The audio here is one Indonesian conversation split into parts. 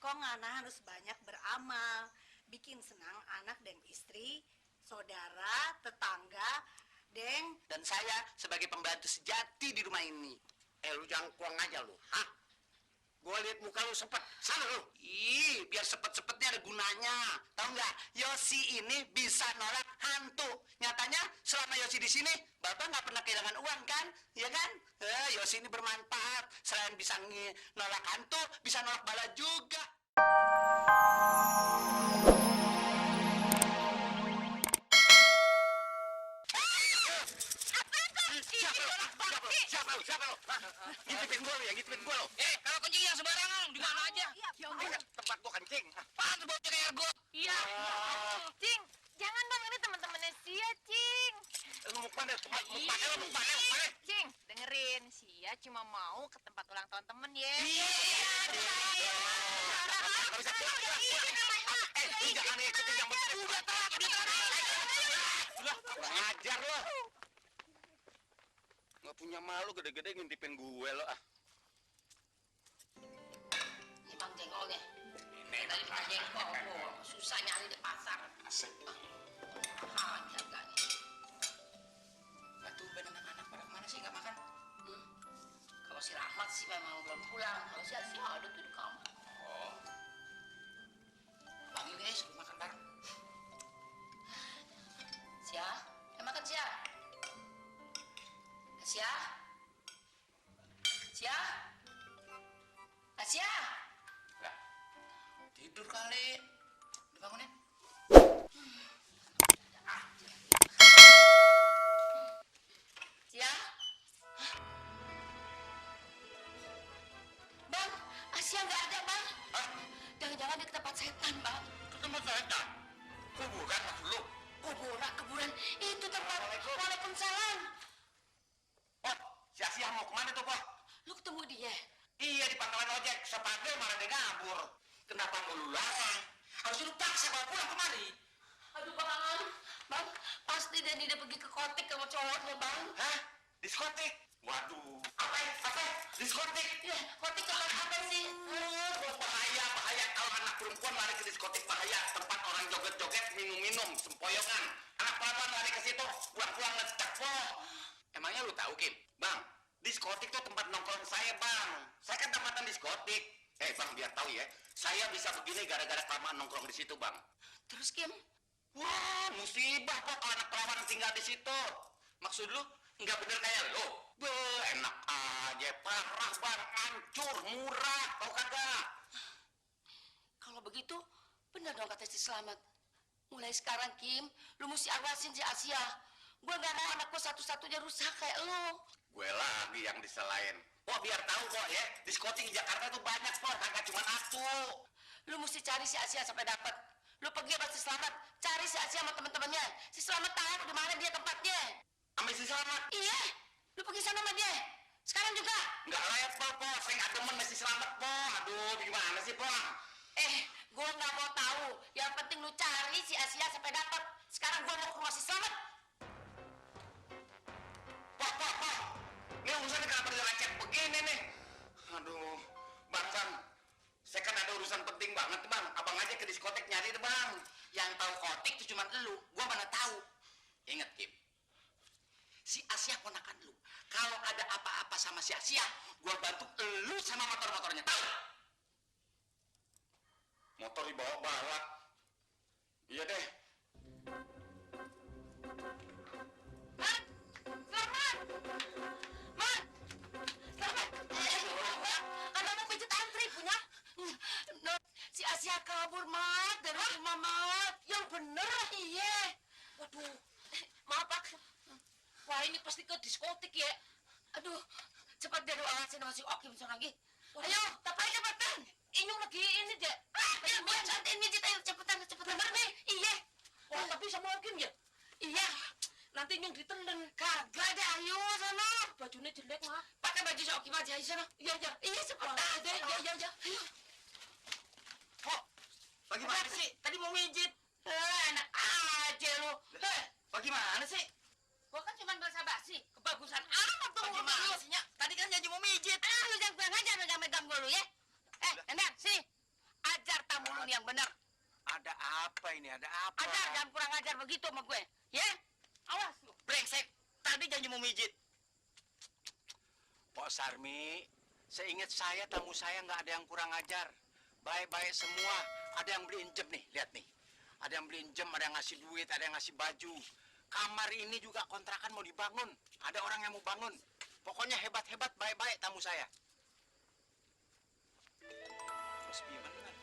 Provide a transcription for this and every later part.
Kok ngana harus banyak beramal, bikin senang anak dan istri, saudara, tetangga, deng. Dan saya sebagai pembantu sejati di rumah ini. Lu jangan kurang aja lu. Hah? Gua lihat muka lu sepet. Sana lu. Ih, biar sepet-sepetnya ada gunanya. Tahu nggak? Yosi ini bisa nolak hantu. Nyatanya selama Yosi di sini, Bapak nggak pernah kehilangan uang kan? Ya kan? Yosi ini bermanfaat. Selain bisa nolak hantu, bisa nolak bala juga. Siapa lu? Ngintipin gua lu ya, ngintipin gua lu. Kalau kencing yang sembarangan, di mana aja? Tempat gua kencing. Apaan tuh bocor ergo? Iya. Cing, jangan dong, ini teman-temannya Sia, Cing. Lu mau kemana? Mau kemana? Cing, dengerin, Sia cuma mau ke tempat ulang tahun temen ya. Iya. Lu jangan ikutin yang bener. Udah, kurang ajar lu. Nggak punya malu gede-gede ngintipin gue lo ah. Ini bang jengkolnya. Dari kita jengkol, susah nyari di pasar. Asik. Mahal harganya. Batu ben anak-anak pada kemana sih nggak makan? Kalau si Rahmat sih memang belum pulang. Kalau si Asia ada tuh di kamar. Oh. Panggil guys, lu makan bareng. Sia, makan Sia. Asia? Sia? Asia? Lah. Tidur kali. Dibangunin. Sia? Bang, Asia nggak ada, Bang. Jangan-jangan di tempat setan, Bang. Ke tempat setan. Kuburan maksud lu? Kuburan. Itu tempat. Waalaikumsalam. Oh, si Asia mau kemana tuh, Pak? Lu ketemu dia? Iya, di pangkalan ojek. Sepatu malah dia ngabur. Kenapa lu larang? Harus lu paksa bawa pulang kemari. Aduh, Bang, pasti dia pergi ke kotik sama cowoknya, Bang. Hah? Diskotik? Waduh. Apa? Diskotik? Ya, kotik tempat apa sih? Bahaya. Kalau anak perempuan lari ke diskotik bahaya. Tempat orang joget-joget, minum-minum, sempoyongan. Anak perempuan lari ke situ, pulang-pulang ngecek, Pak. Emangnya lu tahu, Kim? Bang, diskotik tuh tempat nongkrong saya, Bang. Saya kan tamatan diskotik. Bang, biar tahu ya. Saya bisa begini gara-gara kelamaan nongkrong di situ, Bang. Terus, Kim? Wah, musibah kok kalau anak perawan tinggal di situ. Maksud lu nggak bener kayak lu? Enak aja, parah, Bang. Hancur, murah, tau kagak? Kalau begitu, benar dong kata si Slamet. Mulai sekarang, Kim, lu mesti awasin si Asia. Gue gak mau anak gue satu-satunya rusak kayak lu. Gue lagi yang diselain. Wah, biar tahu kok ya, diskotik di Jakarta tuh banyak kok, kagak cuma aku. Lu mesti cari si Asia sampai dapet. Lu pergi sama si Slamet, cari si Asia sama temen-temennya. Si Slamet tahu di mana dia tempatnya. Ambil si Selamat. Iya, lu pergi sana sama dia. Sekarang juga. Nggak layak, Po. Saya nggak demen sama si Selamat, Po. Aduh, gimana sih, Po? Gue gak mau tahu. Yang penting lu cari si Asia sampai dapet. Sekarang gue mau ke rumah si Slamet. Po. Ini urusannya kenapa lecet begini nih? Aduh, Bang. Saya kan ada urusan penting banget, Bang. Abang aja ke diskotek nyari deh, Bang. Yang tahu kotik itu cuma lu, gua mana tahu. Ingat, Kim. Si Asia ponakan lu. Kalau ada apa-apa sama si Asia, gua bantu lu sama motor-motornya, tahu? Motor dibawa-bawa. Iya deh. Selamat! Kan mau pijat antri punya. Si Asia kabur, Mat, dari rumah, Mat. Yang bener. Iya. Waduh. Maaf, Pak. Wah, ini pasti ke diskotik ya. Aduh, cepat dia doain sama si Okim lagi. Ayo, cepetan. Inyong lagi ini deh. Biar santai ini ayo cepetan. Bener nih. Iya. Wah, tapi sama Okim ya? Iya. Nanti Inyong ditendang. Kagak deh, ayo sana. Bajunya jelek, Mak. Pakai baju si Okim aja, ayo sana. Iya. Iya, cepetan deh. Iya. Ayo. Kok? Bagaimana sih? Tadi mau mijit. Enak aja lu. Bagaimana sih? Gua kan cuma basa-basi. Kebagusan amat tuh. Bagaimana sih, Nyak? Tadi kan janji mau mijit. Lu jangan kurang ajar megang-megang gua lu ya. Endang, sini. mijit. Pak Sarmi, seingat saya tamu saya nggak ada yang kurang ajar. Baik-baik semua. Ada yang beliin jem nih, lihat nih. Ada yang beliin jem, ada yang ngasih duit, ada yang ngasih baju. Kamar ini juga kontrakan mau dibangun. Ada orang yang mau bangun. Pokoknya hebat-hebat, baik-baik tamu saya. Mas Biman kan?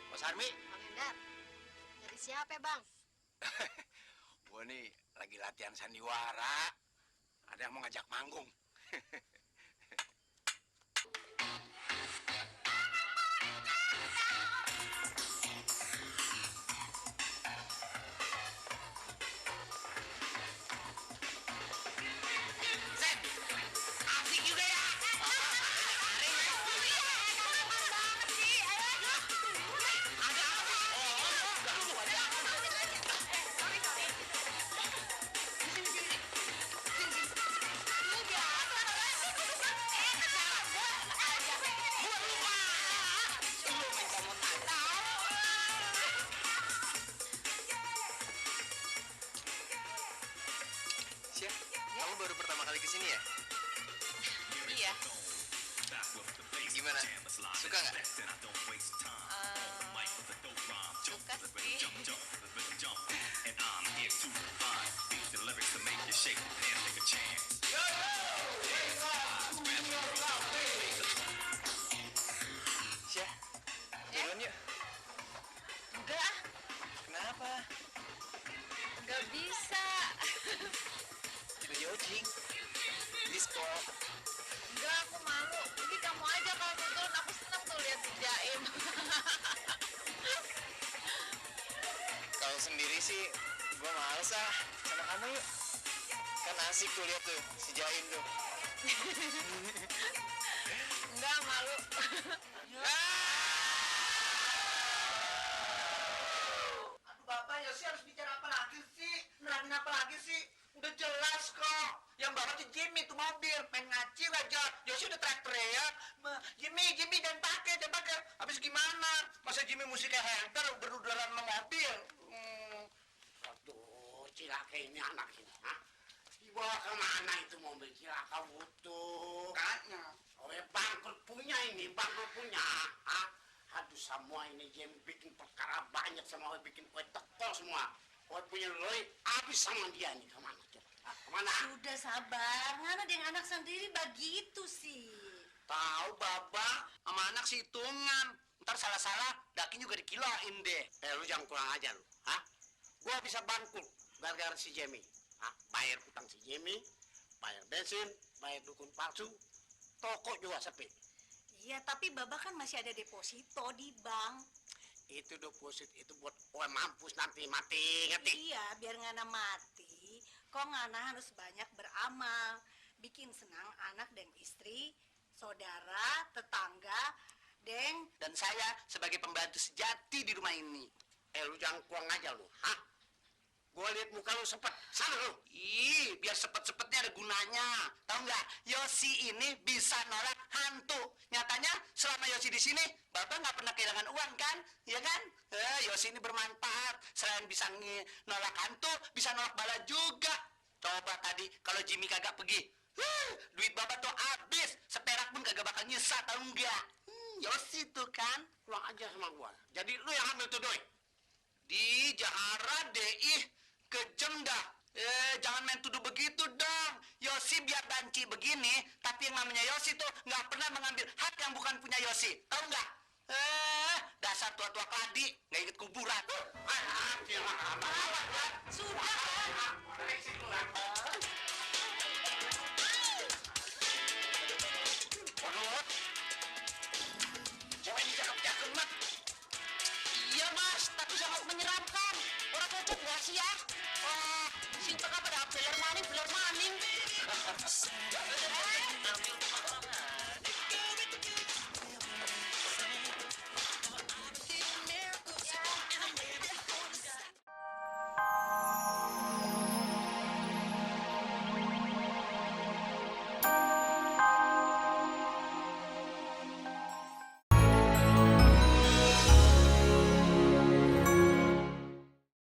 Mas Armi? Bang Endar, dari siapa ya, Bang? Gua nih lagi latihan sandiwara. Ada yang mau ngajak manggung. Asik juga ya. Sia, kamu baru pertama kali kesini ya? Iya. Gimana? Suka nggak? Suka sih. Sia, jalan yuk. Enggak, Kenapa? enggak bisa. Kita jogging. Disco. Enggak, aku malu. Jadi kamu aja kalau mau turun, aku senang tuh lihat si Jaim. Kalau sendiri sih, gua males ah. Sama kamu yuk. Kan asik tuh lihat tuh, si Jaim tuh. Enggak, malu. Aduh Bapak, Yosi harus bicara apa lagi sih? Nerangin apa lagi sih? Udah jelas kok. Yang bawa tuh Jimmy tuh mobil, main ngacir aja. Yosi udah teriak-teriak. Jimmy jangan pakai. Habis gimana? Masa Jimmy mesti kayak Hunter berduduran sama mobil? Aduh, cilaka ini anak ini. Hah? Dibawa kemana itu mobil cilaka butuh? Kayaknya. Oh ya bangkrut punya ini, bangkrut punya. Hah? Aduh semua ini Jim bikin perkara banyak sama gue bikin kue tekol semua. Gue punya Roy habis sama dia nih kemana? Hah, kemana? Sudah sabar, ngana dengan anak sendiri begitu sih. Tahu Bapak, sama anak si hitungan. Ntar salah-salah, daki juga dikiloin deh. Lu jangan kurang aja lu. Hah? Gue bisa bangkrut gara-gara si Jamie. Hah? Bayar utang si Jamie, bayar bensin, bayar dukun palsu, toko juga sepi. Iya, tapi Baba kan masih ada deposito di bank. Itu deposit itu buat gue mampus nanti mati, ngerti? Iya, biar ngana mati, kok ngana harus banyak beramal. Bikin senang anak dan istri, saudara, tetangga, deng. Dan saya sebagai pembantu sejati di rumah ini. Lu jangan kurang aja lu. Hah? Gue lihat muka lu sepet. Sana lu. Ih, biar sepet-sepetnya ada gunanya. Tahu nggak? Yosi ini bisa nolak hantu. Nyatanya selama Yosi di sini, Bapak nggak pernah kehilangan uang kan? Iya kan? Yosi ini bermanfaat. Selain bisa nolak hantu, bisa nolak bala juga. Coba tadi kalau Jimmy kagak pergi, duit Bapak tuh habis. Seperak pun kagak bakal nyisa, tahu nggak? Yosi tuh kan. Kurang aja sama gue. Jadi lu yang ambil tuh doi. Di Jahara deh, kejem dah. Jangan main tuduh begitu dong. Yosi biar banci begini, tapi yang namanya Yosi tuh nggak pernah mengambil hak yang bukan punya Yosi. Tahu nggak? Dasar tua-tua keladi, nggak inget kuburan. Sudah kan? Waduh, cewek ini cakep-cakep mat. Iya mas, tapi sangat menyeramkan. Orang cocok nggak sih ya? Wah, sing tengah pada beler maning.